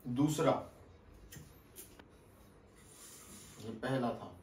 दूसरा, ये पहला था।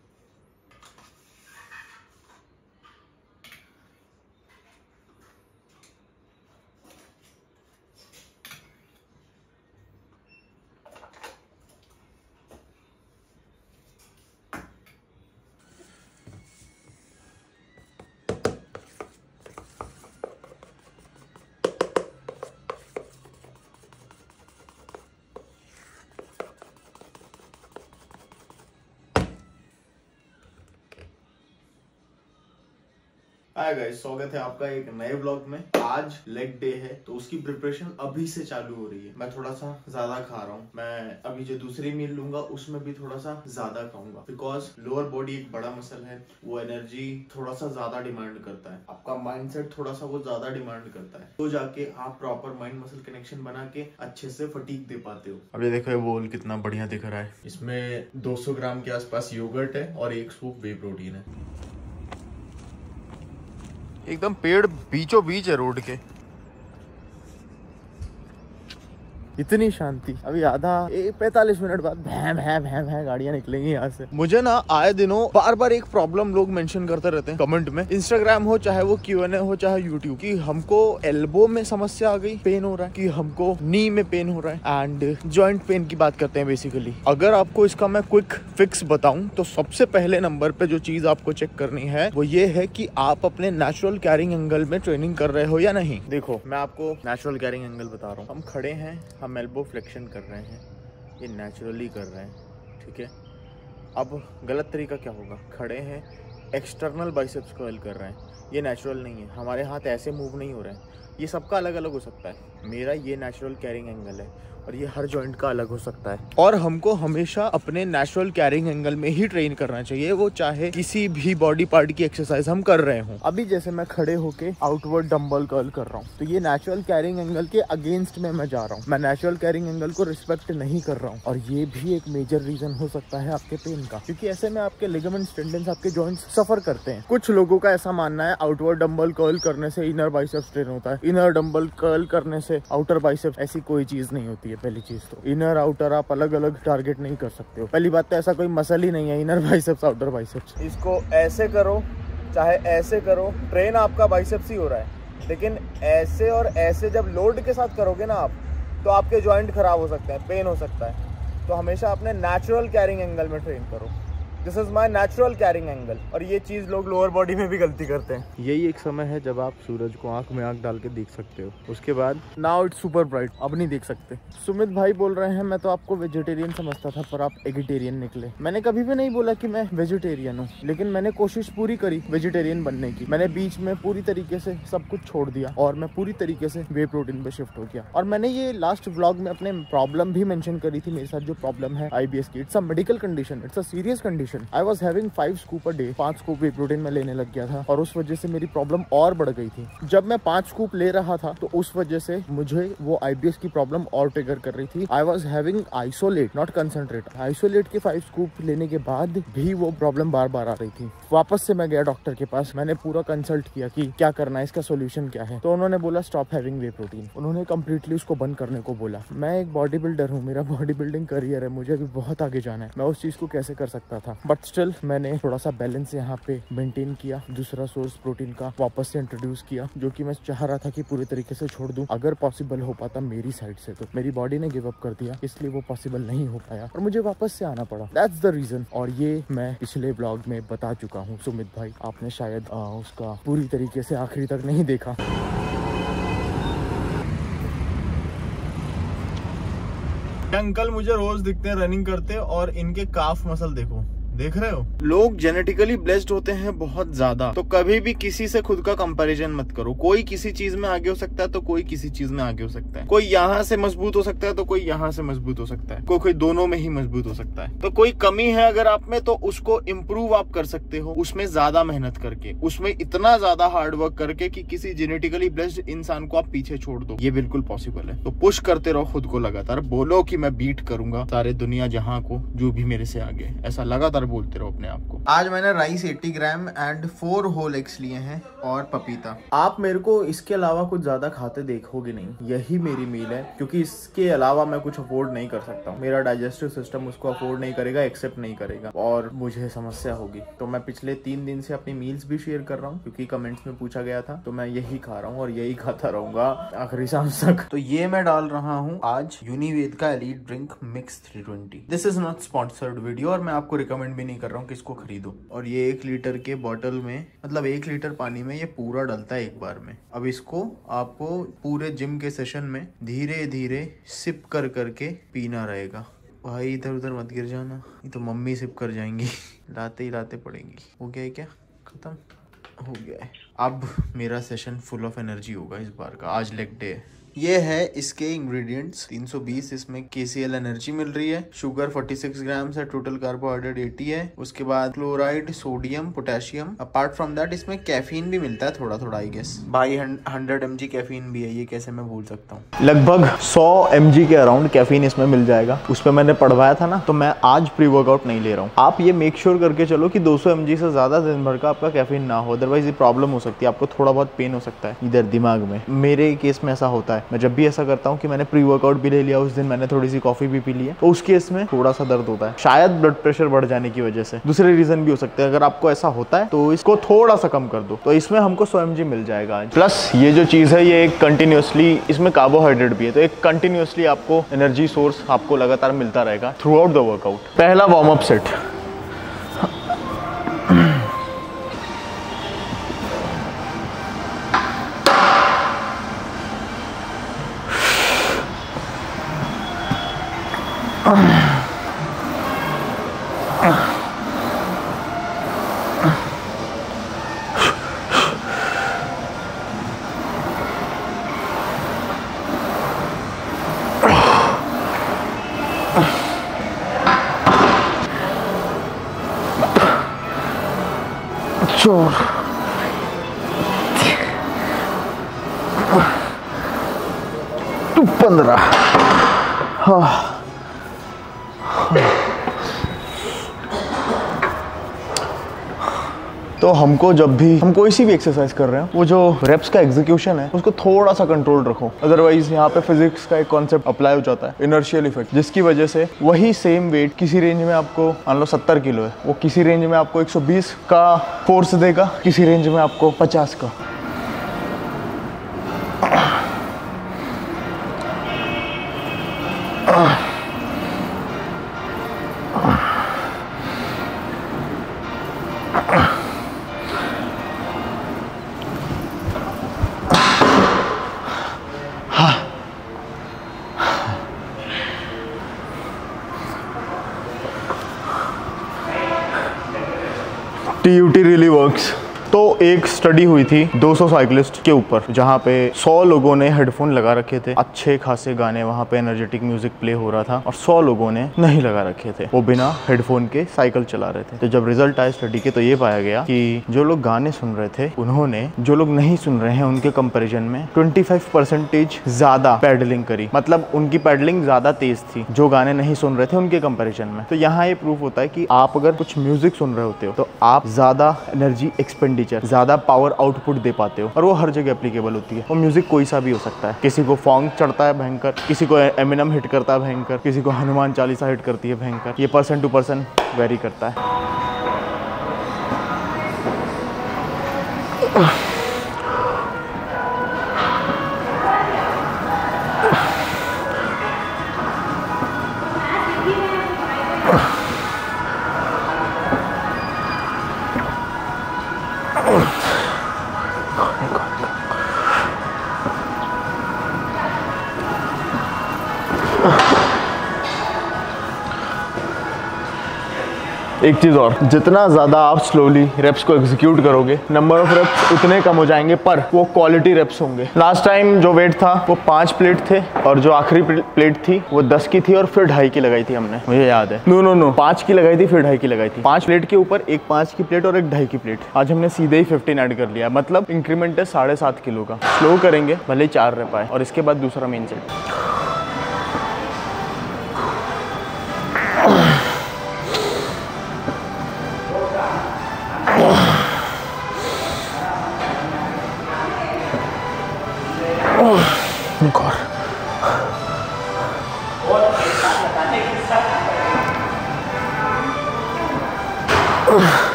हाय गाइस, स्वागत है आपका एक नए व्लॉग में। आज लेग डे है तो उसकी प्रिपरेशन अभी से चालू हो रही है। मैं थोड़ा सा ज्यादा खा रहा हूँ। मैं अभी जो दूसरी मील लूंगा उसमें भी थोड़ा सा ज्यादा खाऊंगा, बिकॉज लोअर बॉडी एक बड़ा मसल है, वो एनर्जी थोड़ा सा ज्यादा डिमांड करता है। आपका माइंडसेट थोड़ा सा वो ज्यादा डिमांड करता है, तो जाके आप प्रॉपर माइंड मसल कनेक्शन बना के अच्छे से फटीक दे पाते हो। अब ये देखो, ये बोल कितना बढ़िया दिख रहा है। इसमें 200 ग्राम के आसपास योगर्ट है और 1 स्कूप वे प्रोटीन है। एकदम पेड़ बीचों बीच है रोड के, इतनी शांति। अभी आधा 45 मिनट बाद भैं गाड़ियां निकलेंगी यहाँ से। मुझे ना आए दिनों बार बार एक प्रॉब्लम लोग मेंशन करते रहते हैं कमेंट में, इंस्टाग्राम हो चाहे वो Q&A हो चाहे यूट्यूब, कि हमको एल्बो में समस्या आ गई, पेन हो रहा है, कि हमको नी में पेन हो रहा है, एंड जॉइंट पेन की बात करते हैं बेसिकली। अगर आपको इसका मैं क्विक फिक्स बताऊं तो सबसे पहले नंबर पे जो चीज आपको चेक करनी है वो ये है कि आप अपने नेचुरल कैरिंग एंगल में ट्रेनिंग कर रहे हो या नहीं। देखो, मैं आपको नेचुरल कैरिंग एंगल बता रहा हूँ। हम खड़े हैं, हम एल्बो फ्लेक्शन कर रहे हैं, ये नेचुरली कर रहे हैं, ठीक है। अब गलत तरीका क्या होगा, खड़े हैं एक्सटर्नल बाइसेप्स कर्ल कर रहे हैं, ये नेचुरल नहीं है। हमारे हाथ ऐसे मूव नहीं हो रहे हैं, ये सबका अलग अलग हो सकता है। मेरा ये नेचुरल कैरिंग एंगल है और ये हर जॉइंट का अलग हो सकता है। और हमको हमेशा अपने नेचुरल कैरिंग एंगल में ही ट्रेन करना चाहिए, वो चाहे किसी भी बॉडी पार्ट की एक्सरसाइज हम कर रहे हो। अभी जैसे मैं खड़े होके आउटवर्ड डंबल कर्ल कर रहा हूँ, तो ये नेचुरल कैरिंग एंगल के अगेंस्ट में मैं जा रहा हूँ, मैं नेचुरल कैरिंग एंगल को रिस्पेक्ट नहीं कर रहा हूँ। और ये भी एक मेजर रीजन हो सकता है आपके पेन का, क्योंकि ऐसे में आपके लिगामेंट्स, टेंडन्स, आपके जॉइंट्स सफर करते हैं। कुछ लोगों का ऐसा मानना है आउटवर्ड डंबल कर्ल करने से इनर बाइसेप्स ट्रेन होता है, इनर डंबल कर्ल करने से आउटर बाइसेप्स। ऐसी कोई चीज नहीं होती है। पहली चीज तो इनर आउटर आप अलग अलग टारगेट नहीं कर सकते हो। पहली बात तो ऐसा कोई मसल ही नहीं है इनर बाइसेप्स आउटर बाइसेप्स। इसको ऐसे करो चाहे ऐसे करो, ट्रेन आपका बाइसेप्स ही हो रहा है। लेकिन ऐसे और ऐसे जब लोड के साथ करोगे ना आप, तो आपके जॉइंट खराब हो सकते हैं, पेन हो सकता है। तो हमेशा अपने नेचुरल कैरिंग एंगल में ट्रेन करो। This is my natural carrying angle. और ये चीज लोग लोअर बॉडी में भी गलती करते हैं। यही एक समय है जब आप सूरज को आंख में आंख डाल के देख सकते हो। उसके बाद नाउ इट्स सुपर ब्राइट, अब नहीं देख सकते। सुमित भाई बोल रहे हैं मैं तो आपको वेजिटेरियन समझता था पर आप एगिटेरियन निकले। मैंने कभी भी नहीं बोला कि मैं वेजिटेरियन हूँ, लेकिन मैंने कोशिश पूरी करी वेजिटेरियन बनने की। मैंने बीच में पूरी तरीके से सब कुछ छोड़ दिया और मैं पूरी तरीके से वे प्रोटीन पे शिफ्ट हो गया। और मैंने ये लास्ट व्लॉग में अपने प्रॉब्लम भी मेंशन करी थी। मेरे साथ जो प्रॉब्लम है IBS की, it's a medical condition, it's a serious condition. I was having 5 scoop a day, 5 scoop whey protein में लेने लग गया था और उस वजह से मेरी प्रॉब्लम और बढ़ गई थी। जब मैं 5 स्कूप ले रहा था तो उस वजह से मुझे वो IBS की प्रॉब्लम और ट्रिगर कर रही थी। I was having isolate, not concentrate। isolate के 5 स्कूप लेने के बाद भी वो प्रॉब्लम बार बार आ रही थी। वापस से मैं गया डॉक्टर के पास, मैंने पूरा कंसल्ट किया कि क्या करना है, इसका सोल्यूशन क्या है। तो उन्होंने बोला स्टॉप हैविंग वे प्रोटीन। उन्होंने कम्प्लीटली उसको बंद करने को बोला। मैं एक बॉडी बिल्डर हूँ, मेरा बॉडी बिल्डिंग करियर है, मुझे अभी बहुत आगे जाना है। मैं उस चीज को कैसे कर सकता था, बट स्टिल मैंने थोड़ा सा बैलेंस यहाँ पे मेंटेन किया। दूसरा सोर्स प्रोटीन का वापस से इंट्रोड्यूस किया, जो कि मैं चाह रहा था कि पूरी तरीके से छोड़ दूं अगर पॉसिबल हो पाता मेरी साइड से। तो मेरी बॉडी ने गिव अप कर दिया, इसलिए वो पॉसिबल नहीं हो पाया और मुझे वापस से आना पड़ा। That's the reason. और ये मैं पिछले ब्लॉग में बता चुका हूँ। सुमित भाई, आपने शायद उसका पूरी तरीके से आखिरी तक नहीं देखा। अंकल मुझे रोज दिखते हैं रनिंग करते और इनके काफ मसल देखो, देख रहे हो। लोग जेनेटिकली ब्लेस्ड होते हैं बहुत ज्यादा, तो कभी भी किसी से खुद का कंपैरिजन मत करो। कोई किसी चीज में आगे हो सकता है तो कोई किसी चीज में आगे हो सकता है। कोई यहाँ से मजबूत हो सकता है तो कोई यहाँ से मजबूत हो सकता है, कोई दोनों में ही मजबूत हो सकता है। तो कोई कमी है अगर आप में, तो उसको इम्प्रूव आप कर सकते हो, उसमें ज्यादा मेहनत करके, उसमें इतना ज्यादा हार्ड वर्क करके कि किसी जेनेटिकली ब्लेस्ड इंसान को आप पीछे छोड़ दो। ये बिल्कुल पॉसिबल है। तो पुश करते रहो खुद को, लगातार बोलो कि मैं बीट करूंगा सारे दुनिया जहां को, जो भी मेरे से आगे। ऐसा लगातार बोलते रहो अपने आप को। आज मैंने rice 80 gram and 4 whole eggs लिए हैं और पपीता। आप मेरे को इसके अलावा कुछ ज्यादा खाते देखोगे नहीं, यही मेरी मील है, क्योंकि इसके अलावा मैं कुछ अफोर्ड नहीं कर सकता हूँ। मेरा डाइजेस्टिव सिस्टम उसको अफोर्ड नहीं करेगा, एक्सेप्ट नहीं करेगा और मुझे समस्या होगी। तो मैं पिछले 3 दिन से अपनी मील्स भी शेयर कर रहा हूँ, क्योंकि कमेंट्स में पूछा गया था, तो मैं यही खा रहा हूँ और यही खाता रहूंगा आखिरी सांस तक। तो ये मैं डाल रहा हूँ आज यूनिवेद का elite drink mix 320। This is not sponsored video और मैं आपको रिकमेंड भी नहीं कर रहा हूँ कि इसको खरीदो। और ये 1 लीटर के बॉटल में, मतलब 1 लीटर पानी में ये पूरा डलता है एक बार में। अब इसको आपको पूरे जिम के सेशन में धीरे धीरे सिप कर करके पीना रहेगा। भाई इधर उधर मत गिर जाना, ये तो मम्मी सिप कर जाएंगी, लाते ही लाते पड़ेंगी। हो गया है क्या? खत्म हो गया है। अब मेरा सेशन फुल ऑफ एनर्जी होगा इस बार का। आज लेग डे है। ये है इसके इंग्रेडिएंट्स। 320 इसमें KCL एनर्जी मिल रही है। शुगर 46 ग्राम है। टोटल कार्बोहाइड्रेट 80 है। उसके बाद chloride, sodium, potassium. Apart from that इसमें कैफीन भी मिलता है थोड़ा थोड़ा, I guess. By 100 mg caffeine भी है। ये कैसे मैं भूल सकता हूँ। लगभग 100 mg के अराउंड कैफीन इसमें मिल जाएगा। उस पर मैंने पढ़वाया था ना, तो मैं आज प्री वर्कआउट नहीं ले रहा हूँ। आप ये मेक श्योर करके चलो कि 200 mg से ज्यादा दिन भर का आपका कैफीन ना हो, अदरवाइज ये प्रॉब्लम हो सकती है। आपको थोड़ा बहुत पेन हो सकता है इधर दिमाग में। मेरे केस में ऐसा होता है। मैं जब भी ऐसा करता हूँ कि मैंने प्री वर्कआउट भी ले लिया, उस दिन मैंने थोड़ी सी कॉफी भी पी ली है, तो उस केस में थोड़ा सा दर्द होता है, शायद ब्लड प्रेशर बढ़ जाने की वजह से। दूसरे रीजन भी हो सकते हैं। अगर आपको ऐसा होता है तो इसको थोड़ा सा कम कर दो। तो इसमें हमको 100 mg मिल जाएगा आज। प्लस ये जो चीज है ये एक कंटिन्यूसली, इसमें कार्बोहाइड्रेट भी है, तो एक कंटिन्यूसली आपको एनर्जी सोर्स आपको लगातार मिलता रहेगा थ्रू आउट द वर्कआउट। पहला वार्म अप सेट। चोर 15। हाँ तो हमको जब भी हम कोई सी भी एक्सरसाइज कर रहे हैं, वो जो रेप्स का एग्जीक्यूशन है उसको थोड़ा सा कंट्रोल रखो। अदरवाइज यहाँ पे फिजिक्स का एक कॉन्सेप्ट अप्लाई हो जाता है, इनर्शियल इफेक्ट, जिसकी वजह से वही सेम वेट किसी रेंज में आपको, मान लो 70 किलो है, वो किसी रेंज में आपको 120 का फोर्स देगा, किसी रेंज में आपको 50 का। TUT really works। तो एक स्टडी हुई थी 200 साइकिलिस्ट के ऊपर, जहाँ पे 100 लोगों ने हेडफोन लगा रखे थे, अच्छे खासे गाने वहाँ पे एनर्जेटिक म्यूजिक प्ले हो रहा था, और 100 लोगों ने नहीं लगा रखे थे, वो बिना हेडफोन के साइकिल चला रहे थे। तो जब रिजल्ट आए स्टडी के, तो ये पाया गया कि जो लोग गाने सुन रहे थे उन्होंने जो लोग नहीं सुन रहे हैं उनके कंपेरिजन में 25% ज्यादा पैडलिंग करी। मतलब उनकी पैडलिंग ज्यादा तेज थी जो गाने नहीं सुन रहे थे उनके कंपेरिजन में। तो यहाँ ये प्रूफ होता है कि आप अगर कुछ म्यूजिक सुन रहे होते हो तो आप ज्यादा एनर्जी एक्सपेंडिचर, ज्यादा पावर आउटपुट दे पाते हो, और वो हर जगह एप्लीकेबल होती है। वो म्यूजिक कोई सा भी हो सकता है। किसी को फॉन्क चढ़ता है भयंकर, किसी को एमिनम हिट करता है भयंकर, किसी को हनुमान चालीसा हिट करती है भयंकर। ये पर्सन टू पर्सन वेरी करता है। एक चीज और, जितना ज्यादा आप स्लोली रेप्स को एग्जीक्यूट करोगे, नंबर ऑफ रेप्स उतने कम हो जाएंगे, पर वो क्वालिटी रेप्स होंगे। लास्ट टाइम जो वेट था वो 5 प्लेट थे, और जो आखिरी प्लेट थी वो 10 की थी, और फिर 2.5 की लगाई थी हमने, मुझे याद है। नो 5 की लगाई थी, फिर 2.5 की लगाई थी। 5 प्लेट के ऊपर एक 5 की प्लेट और एक 2.5 की प्लेट। आज हमने सीधे ही 15 ऐड कर लिया, मतलब इंक्रीमेंट है 7.5 किलो का। स्लो करेंगे, भले 4 रेप आए, और इसके बाद दूसरा main set.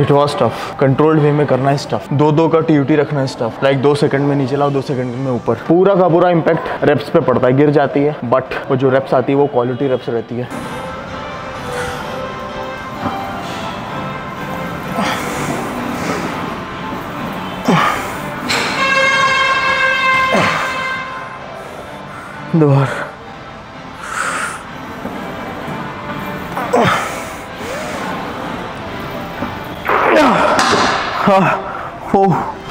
It was tough. Controlled way में करना है स्टफ, 2-2 का TUT रखना है स्टफ, लाइक 2 सेकंड में नीचे लाओ, 2 सेकंड में ऊपर। पूरा का पूरा इम्पैक्ट रेप्स पे पड़ता है, गिर जाती है, बट वो जो रेप्स आती है वो क्वालिटी रेप्स रहती है। दोबारा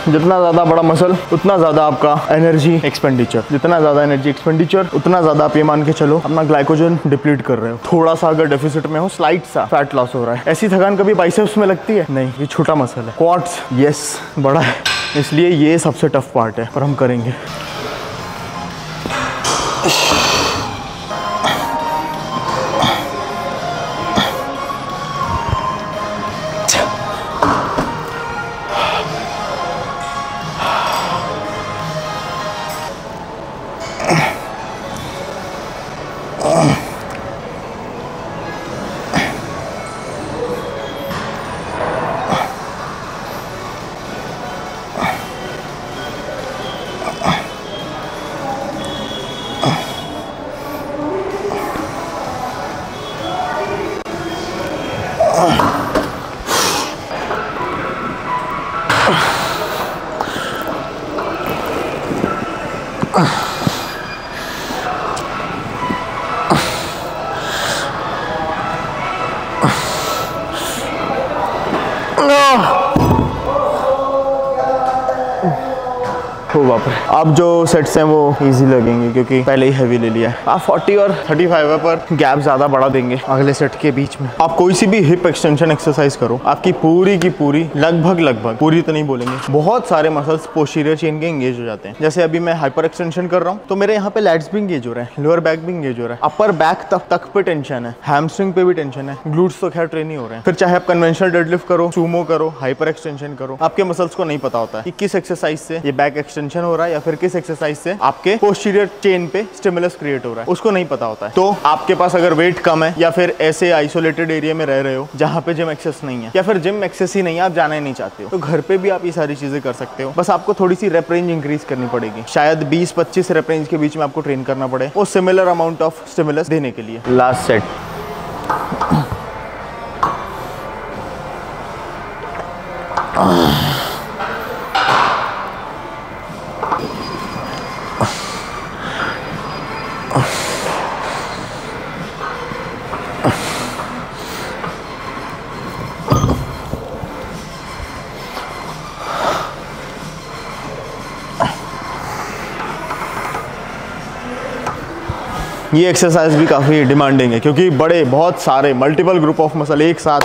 जितना ज़्यादा बड़ा मसल उतना ज़्यादा आपका एनर्जी एक्सपेंडिचर, जितना ज़्यादा एनर्जी एक्सपेंडिचर उतना ज़्यादा आप ये मान के चलो अपना ग्लाइकोजन डिप्लीट कर रहे हो। थोड़ा सा अगर डेफिसिट में हो, स्लाइट सा फैट लॉस हो रहा है। ऐसी थकान कभी बाइसेप्स में लगती है? नहीं, ये छोटा मसल है। क्वाड्स यस बड़ा है, इसलिए ये सबसे टफ पार्ट है, पर हम करेंगे। हो बाप रे। अब जो सेट्स हैं वो इजी लगेंगे क्योंकि पहले ही हैवी ले लिया है। आप 40 और 35 पर गैप ज़्यादा बढ़ा देंगे अगले सेट के बीच में। आप कोई सी भी हिप एक्सटेंशन एक्सरसाइज करो, आपकी पूरी की पूरी लगभग पूरी तो नहीं बोलेंगे, बहुत सारे मसल्स पोस्टीरियर चेन के एंगेज हो जाते हैं। जैसे अभी मैं हाइपर एक्सटेंशन कर रहा हूँ तो मेरे यहाँ पे लैट्स भी एंगेज हो रहे हैं, लोअर बैक भी एंगेज हो रहा है, अपर बैक तक पे टेंशन है, हैमस्ट्रिंग पे भी टेंशन है, ग्लूट्स तो खैर ट्रेन ही हो रहे हैं। फिर चाहे आप कन्वेंशनल डेडलिफ्ट करो, सूमो करो, हाइपर एक्सटेंशन करो, आपके मसल्स को नहीं पता होता है कि किस एक्सरसाइज से ये बैक एक्सटेंशन हो रहा है या फिर किस एक्सरसाइज से आपके पोस्टीरियर चेन पे स्टिमुलस क्रिएट हो रहा है, उसको नहीं पता होता है। तो आपके पास अगर वेट कम है या फिर ऐसे आइसोलेटेड एरिया में रह रहे हो जहाँ पे जिम एक्सेस नहीं है या फिर जिम एक्सेस ही नहीं है, आप जाना ही नहीं चाहते हो, तो घर पे भी आप ये सारी चीजें कर सकते हो। बस आपको थोड़ी सी रेप रेंज इंक्रीज करनी पड़ेगी, शायद 20-25 रेप रेंज के बीच में आपको ट्रेन करना पड़े वो सिमिलर अमाउंट ऑफ स्टिमुलस देने के लिए। Last set. ये एक्सरसाइज भी काफ़ी डिमांडिंग है क्योंकि बहुत सारे मल्टीपल ग्रुप ऑफ मसल एक साथ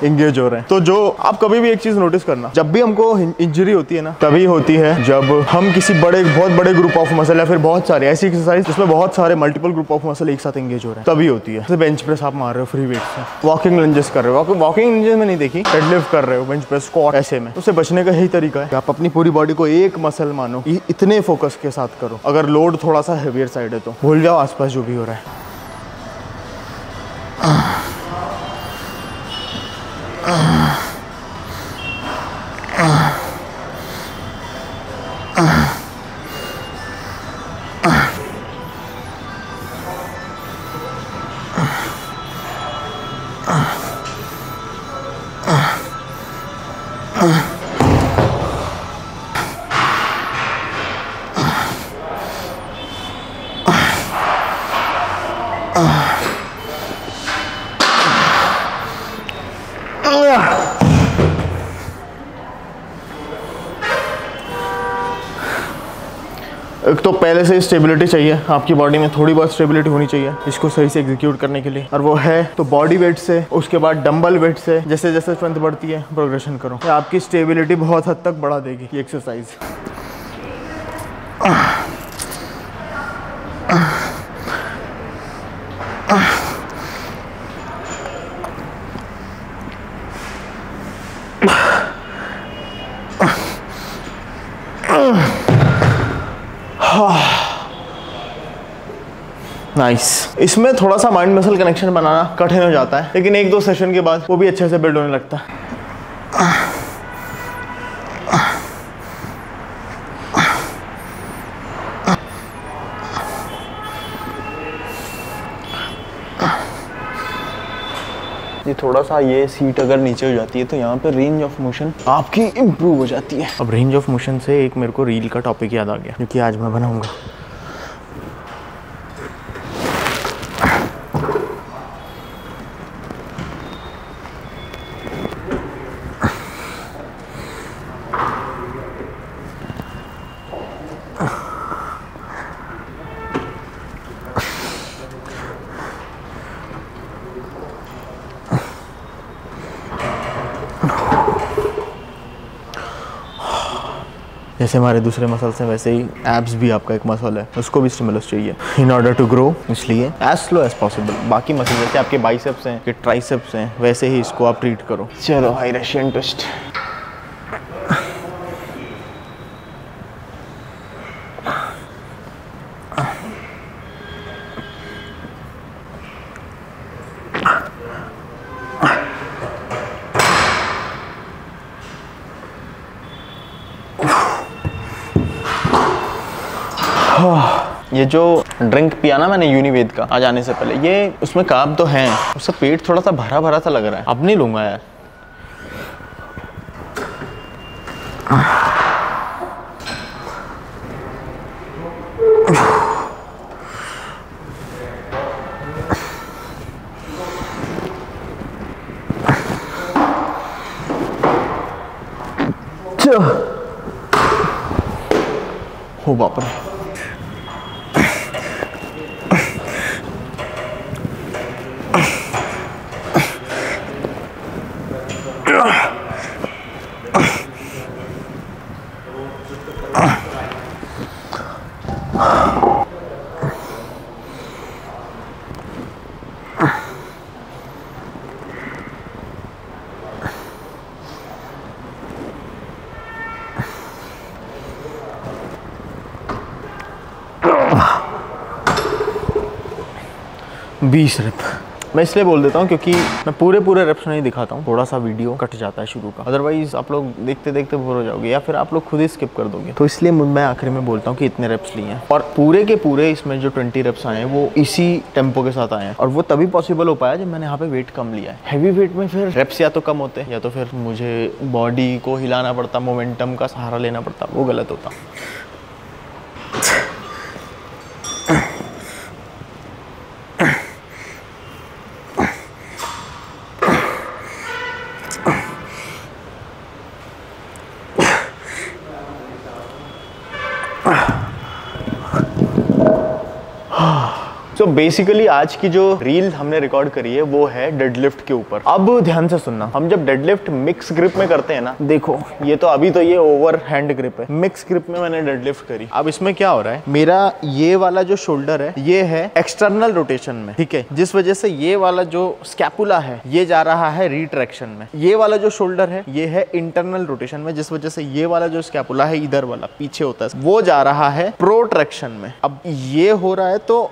इंगेज हो रहे हैं। तो जो आप कभी भी एक चीज नोटिस करना, जब भी हमको इंजरी होती है ना, तभी होती है जब हम किसी बहुत बड़े ग्रुप ऑफ मसल या फिर बहुत सारे ऐसी एक्सरसाइज जिसमें बहुत सारे मल्टीपल ग्रुप ऑफ मसल एक साथ इंगेज हो रहे हैं, तभी होती है। जैसे बेंच प्रेस आप मार रहे हो फ्री वेट से, वॉकिंग लंजेस कर रहे हो, वॉकिंग लंजेस में नहीं देखी, डेडलिफ्ट कर रहे हो, बेंच प्रेस, स्क्वाट, ऐसे में उससे बचने का यही तरीका है, आप अपनी पूरी बॉडी को एक मसल मानो, इतने फोकस के साथ करो। अगर लोड थोड़ा सा हेवियर साइड है तो भूल जाओ आसपास जो भी हो रहा है। एक तो पहले से स्टेबिलिटी चाहिए, आपकी बॉडी में थोड़ी बहुत स्टेबिलिटी होनी चाहिए इसको सही से एग्जीक्यूट करने के लिए, और वो है तो बॉडी वेट से, उसके बाद डंबल वेट से, जैसे जैसे स्ट्रेंथ बढ़ती है प्रोग्रेशन करो, आपकी स्टेबिलिटी बहुत हद तक बढ़ा देगी ये एक्सरसाइज। नाइस। इसमें थोड़ा सा माइंड मसल कनेक्शन बनाना कठिन हो जाता है, लेकिन 1-2 सेशन के बाद वो भी अच्छे से बिल्ड होने लगता है। ये थोड़ा सा ये सीट अगर नीचे हो जाती है तो यहाँ पे रेंज ऑफ मोशन आपकी इम्प्रूव हो जाती है। अब रेंज ऑफ मोशन से एक मेरे को रील का टॉपिक याद आ गया, जो कि आज मैं बनाऊंगा। जैसे हमारे दूसरे मसल्स हैं वैसे ही एब्स भी आपका एक मसल है, उसको भी स्टिमुलस चाहिए इन ऑर्डर टू ग्रो। इसलिए एज स्लो एज पॉसिबल बाकी मसल जैसे आपके बाइसेप्स हैं, के ट्राइसेप्स हैं, वैसे ही इसको आप ट्रीट करो। चलो हाई रशियन ट्विस्ट। ये जो ड्रिंक पिया ना मैंने यूनिवेद का आज आने से पहले, ये उसमें कार्ब तो हैं, उससे पेट थोड़ा सा भरा भरा सा लग रहा है। अब नहीं लूंगा यार। हो बाप रे। बीस रेप मैं इसलिए बोल देता हूँ क्योंकि मैं पूरे रेप्स नहीं दिखाता हूँ, थोड़ा सा वीडियो कट जाता है शुरू का, अदरवाइज आप लोग देखते देखते बोर हो जाओगे या फिर आप लोग खुद ही स्किप कर दोगे। तो इसलिए मैं आखिर में बोलता हूँ कि इतने रेप्स लिए हैं, और पूरे के पूरे इसमें जो 20 रेप्स आए हैं वो इसी टेम्पो के साथ आए हैं, और वो तभी पॉसिबल हो पाया जब मैंने यहाँ पे वेट कम लिया है। हैवी वेट में फिर रेप्स या तो कम होते या तो फिर मुझे बॉडी को हिलाना पड़ता, मोमेंटम का सहारा लेना पड़ता, वो गलत होता। तो बेसिकली आज की जो रील हमने रिकॉर्ड करी है वो है डेडलिफ्ट के ऊपर। अब ध्यान से सुनना, हम जब डेडलिफ्ट मिक्स ग्रिप में करते हैं ना, देखो ये तो अभी तो ये ओवर हैंड ग्रिप है, मिक्स ग्रिप में मैंने डेडलिफ्ट करी। अब इसमें क्या हो रहा है, मेरा ये वाला जो शोल्डर है ये है एक्सटर्नल रोटेशन में, ठीक है, जिस वजह से ये वाला जो स्कैपुला है ये जा रहा है रिट्रैक्शन में। ये वाला जो शोल्डर है ये है इंटरनल रोटेशन में, जिस वजह से ये वाला जो स्कैपुला है इधर वाला पीछे होता है वो जा रहा है प्रोट्रैक्शन में। अब ये हो रहा है तो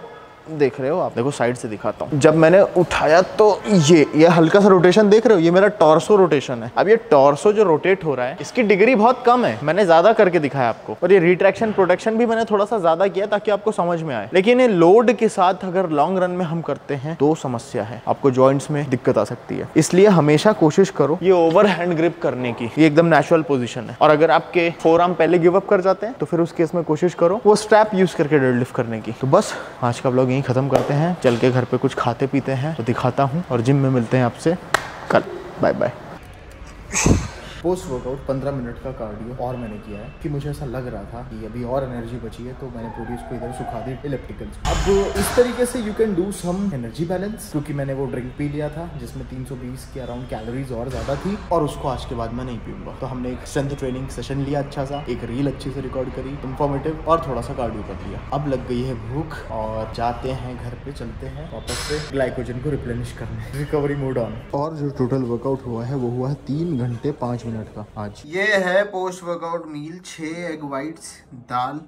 देख रहे हो आप, देखो साइड से दिखाता हूँ। जब मैंने उठाया तो ये हल्का सा रोटेशन देख रहे हो, ये मेरा टॉर्सो रोटेशन है। अब ये टॉर्सो जो रोटेट हो रहा है इसकी डिग्री बहुत कम है, मैंने ज्यादा करके दिखाया आपको, और ये रिट्रैक्शन प्रोटेक्शन भी मैंने थोड़ा सा ज्यादा किया ताकि आपको समझ में आए। लेकिन ये लोड के साथ अगर लॉन्ग रन में हम करते हैं तो समस्या है, आपको जॉइंट्स में दिक्कत आ सकती है। इसलिए हमेशा कोशिश करो ये ओवर हैंड ग्रिप करने की, ये एकदम नेचुरल पोजिशन है। और अगर आपके फोरआर्म पहले गिव अप कर जाते हैं तो फिर उस केस में कोशिश करो वो स्ट्रैप यूज करके डेडलिफ्ट करने की। तो बस आज का व्लॉग खत्म करते हैं, चल के घर पे कुछ खाते पीते हैं तो दिखाता हूँ, और जिम में मिलते हैं आपसे कल। Bye bye. Post workout 15 minute का कार्डियो और मैंने किया है कि मुझे ऐसा लग रहा था कि अभी और एनर्जी बची है, तो मैंने पूरी इसको इधर सुखा दी इलेप्टिकल्स। अब इस तरीके से you can do some energy balance, क्योंकि मैंने वो ड्रिंक पी लिया था जिसमें 320 के अराउंड कैलोरीज और ज्यादा थी, और उसको आज के बाद मैं नहीं पीऊंगा। तो हमने एक स्ट्रेंथ ट्रेनिंग सेशन लिया अच्छा सा, एक रील अच्छी से रिकॉर्ड करी इन्फॉर्मेटिव, और थोड़ा सा कार्डियो कर लिया। अब लग गई है भूख और जाते हैं घर पे, चलते हैं वापस से ग्लाइकोजन को रिप्लेनिश करने, रिकवरी मोड ऑन। और जो टोटल वर्कआउट हुआ है वो हुआ है 3 घंटे 5 मिनट का आज। ये है post workout meal, 6 egg whites, दाल,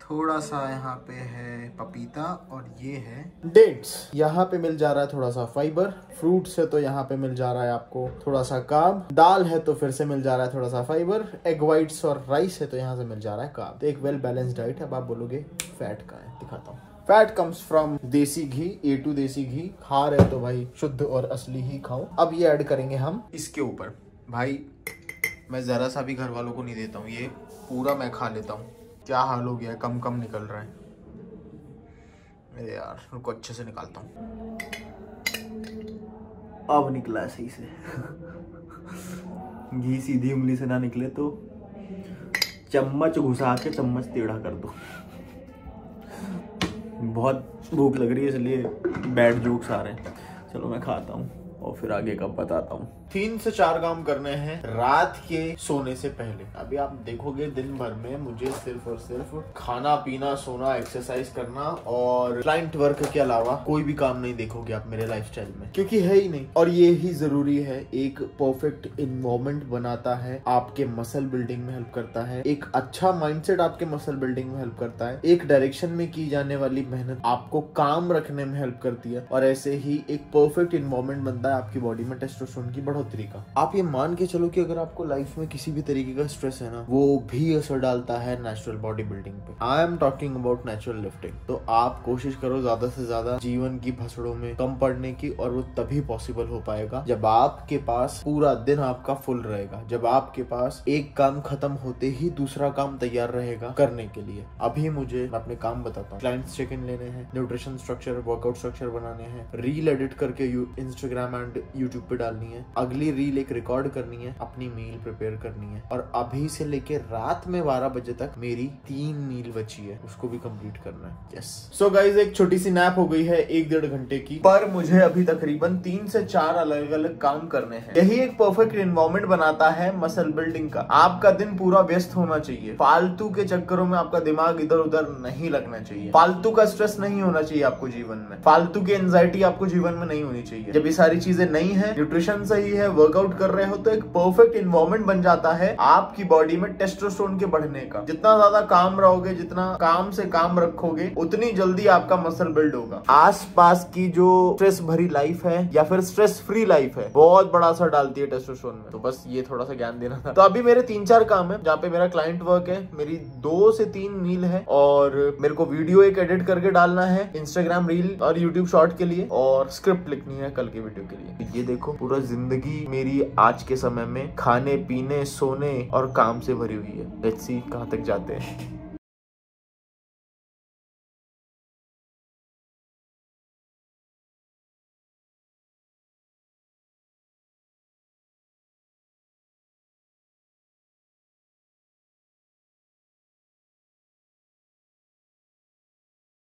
थोड़ा सा यहाँ पे है पपीता और ये है डेट्स। यहाँ पे मिल जा रहा है थोड़ा सा फाइबर, फ्रूट से तो यहाँ पे मिल जा रहा है आपको थोड़ा सा कार्ब, दाल है तो फिर से मिल जा रहा है थोड़ा सा फाइबर, एग व्हाइट्स और राइस है तो यहाँ से मिल जा रहा है कार्ब। तो एक वेल बैलेंस्ड डाइट है। अब आप बोलोगे फैट कहाँ है, दिखाता हूँ। फैट कम्स फ्रॉम देसी घी, A2 देसी घी। खा रहे तो भाई शुद्ध और असली ही खाओ। अब ये ऐड करेंगे हम इसके ऊपर। भाई मैं जरा सा भी घर वालों को नहीं देता हूँ, ये पूरा मैं खा लेता हूँ। क्या हाल हो गया है, कम कम निकल रहा है मेरे यार, उनको अच्छे से निकालता हूँ। अब निकला है सही से। घी सीधी उंगली से ना निकले तो चम्मच घुसा के चम्मच टेढ़ा कर दो। बहुत भूख लग रही है इसलिए बैड जोक्स आ रहे हैं। चलो मैं खाता हूँ और फिर आगे का बताता हूँ। 3 से 4 काम करने हैं रात के सोने से पहले। अभी आप देखोगे दिन भर में मुझे सिर्फ और सिर्फ खाना पीना, सोना, एक्सरसाइज करना और क्लाइंट वर्क के अलावा कोई भी काम नहीं देखोगे आप मेरे लाइफस्टाइल में, क्योंकि है ही नहीं। और ये ही जरूरी है। एक परफेक्ट इन्वायरमेंट बनाता है, आपके मसल बिल्डिंग में हेल्प करता है। एक अच्छा माइंडसेट आपके मसल बिल्डिंग में हेल्प करता है। एक डायरेक्शन में की जाने वाली मेहनत आपको काम रखने में हेल्प करती है। और ऐसे ही एक परफेक्ट इन्वायरमेंट बनता है आपकी बॉडी में टेस्टोस्टेरोन की बढ़ोतरी का। आप ये मान के चलो कि अगर आपको लाइफ में किसी भी तरीके का स्ट्रेस है ना, वो भी असर डालता है नेचुरल बॉडी बिल्डिंग पे। I am talking about natural lifting. तो आप कोशिश करो ज्यादा से ज्यादा जीवन की भसड़ों में कम पड़ने की, और वो तभी पॉसिबल हो पाएगा जब आपके पास पूरा दिन आपका फुल रहेगा, जब आपके पास एक काम खत्म होते ही दूसरा काम तैयार रहेगा करने के लिए। अभी मुझे अपने काम बताता हूँ। क्लाइंट्स चेक इन लेने हैं, न्यूट्रिशन स्ट्रक्चर, वर्कआउट स्ट्रक्चर बनाने हैं, रील एडिट करके इंस्टाग्राम एंड यूट्यूब पे डालनी है, अगली रील एक रिकॉर्ड करनी है, अपनी मील प्रिपेयर करनी है। और अभी से लेके रात में 12 बजे तक मेरी 3 मील बची है, उसको भी कंप्लीट करना है। यस। सो गाइज, एक छोटी सी नैप हो गई है 1-1.5 घंटे की, पर मुझे अभी तकरीबन 3 से 4 अलग अलग काम करने हैं। यही एक परफेक्ट एनवायरनमेंट बनाता है मसल बिल्डिंग का। आपका दिन पूरा व्यस्त होना चाहिए, फालतू के चक्करों में आपका दिमाग इधर उधर नहीं लगना चाहिए, फालतू का स्ट्रेस नहीं होना चाहिए आपको जीवन में, फालतू की एंजाइटी आपको जीवन में नहीं होनी चाहिए। जब ये सारी चीजें नहीं है, न्यूट्रिशन सही है, वर्कआउट कर रहे हो, तो एक परफेक्ट इन्वायरमेंट बन जाता है आपकी बॉडी में टेस्टोस्टेरोन के बढ़ने का। जितना ज्यादा काम रहोगे, जितना काम से काम रखोगे, उतनी जल्दी आपका मसल बिल्ड होगा। आसपास की जो स्ट्रेस भरी लाइफ है या फिर स्ट्रेस फ्री लाइफ है, बहुत बड़ा असर डालती है टेस्टोस्टेरोन में। तो बस ये थोड़ा सा ज्ञान देना था। तो अभी मेरे 3-4 काम है, जहाँ पे मेरा क्लाइंट वर्क है, मेरी 2 से 3 मील है, और मेरे को वीडियो एक एडिट करके डालना है इंस्टाग्राम रील और यूट्यूब शॉर्ट के लिए, और स्क्रिप्ट लिखनी है कल के वीडियो के लिए। ये देखो, पूरा जिंदगी मेरी आज के समय में खाने पीने, सोने और काम से भरी हुई है। लेट्स सी कहां तक जाते हैं।